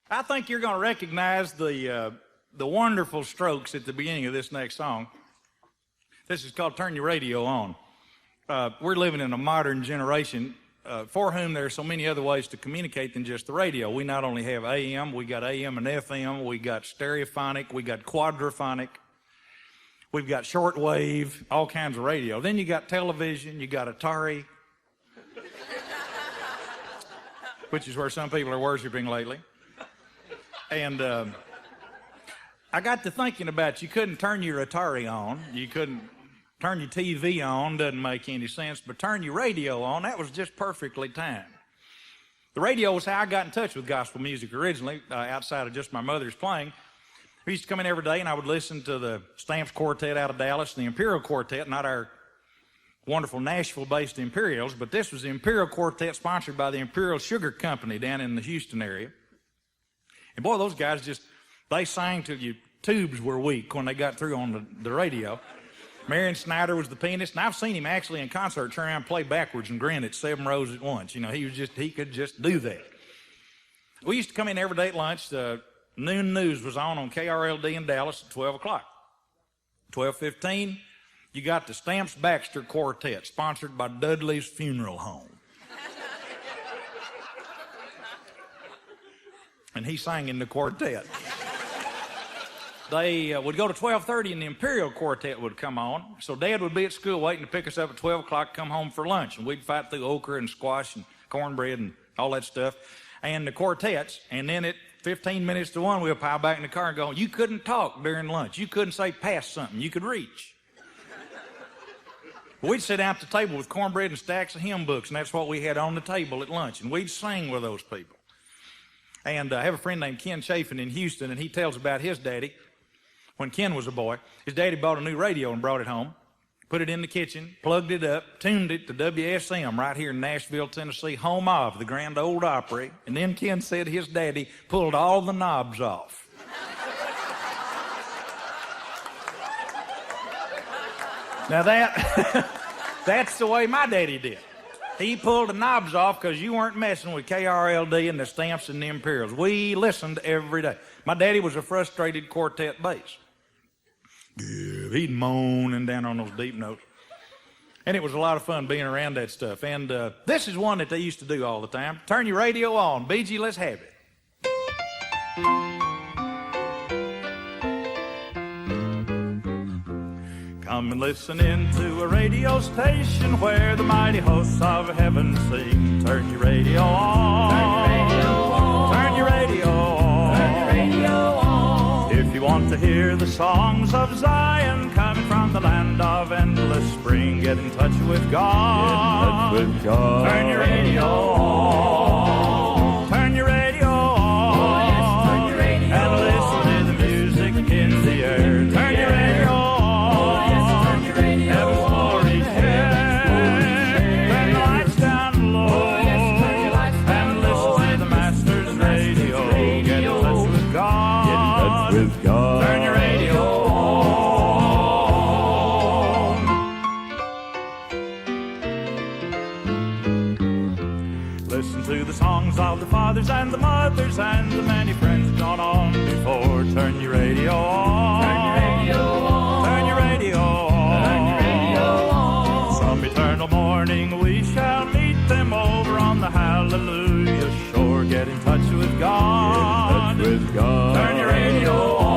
I think you're going to recognize the wonderful strokes at the beginning of this next song. This is called Turn Your Radio On. We're living in a modern generation for whom there are so many other ways to communicate than just the radio. We not only have AM, we got AM and FM, we got stereophonic, we got quadraphonic, we've got shortwave, all kinds of radio. Then you got television, you got Atari, which is where some people are worshiping lately. And I got to thinking about you couldn't turn your Atari on, you couldn't turn your TV on, doesn't make any sense, but turn your radio on, that was just perfectly timed. The radio was how I got in touch with gospel music originally, outside of just my mother's playing. We used to come in every day and I would listen to the Stamps Quartet out of Dallas, the Imperial Quartet, not our wonderful Nashville-based Imperials, but this was the Imperial Quartet sponsored by the Imperial Sugar Company down in the Houston area. And boy, those guys they sang till your tubes were weak when they got through on the radio. Marion Snyder was the pianist, and I've seen him actually in concert turn around and play backwards and grin at 7 rows at once. You know, he could just do that. We used to come in every day at lunch. The noon news was on KRLD in Dallas at 12 o'clock. 12:15, you got the Stamps Baxter Quartet, sponsored by Dudley's Funeral Home. And he sang in the quartet. They would go to 12:30 and the Imperial Quartet would come on. So Dad would be at school waiting to pick us up at 12 o'clock, come home for lunch. And we'd fight through okra and squash and cornbread and all that stuff. And the quartets. And then at 15 minutes to 1, we'd pile back in the car and go, you couldn't talk during lunch. You couldn't say pass something. You could reach. We'd sit down at the table with cornbread and stacks of hymn books, and that's what we had on the table at lunch. And we'd sing with those people. And I have a friend named Ken Chafin in Houston, and he tells about his daddy. When Ken was a boy, his daddy bought a new radio and brought it home, put it in the kitchen, plugged it up, tuned it to WSM right here in Nashville, Tennessee, home of the Grand Ole Opry. And then Ken said his daddy pulled all the knobs off. Now that's the way my daddy did. He pulled the knobs off because you weren't messing with KRLD and the Stamps and the Imperials. We listened every day. My daddy was a frustrated quartet bass. He'd moan and down on those deep notes. And it was a lot of fun being around that stuff. And this is one that they used to do all the time. Turn your radio on. BG, let's have it. Come and listen in to a radio station where the mighty hosts of heaven sing. Turn your radio on. Turn your radio on. Turn your radio on. Turn your radio on. If you want to hear the songs of Zion coming from the land of endless spring, get in touch with God. Get in touch with God. Turn your radio on. Turn your radio on. Oh, yes, turn your radio and listen to the music in the air. Turn your radio on. Turn your radio on. Listen to the songs of the fathers and the mothers and the many friends gone on before. Turn your radio on. Turn your radio on. Turn your radio on. Turn your radio on. Some eternal morning we shall meet them over on the hallelujah shore. Get in touch with God. Get in touch with God. Turn your radio on.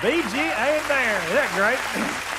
BG ain't there. Isn't that great?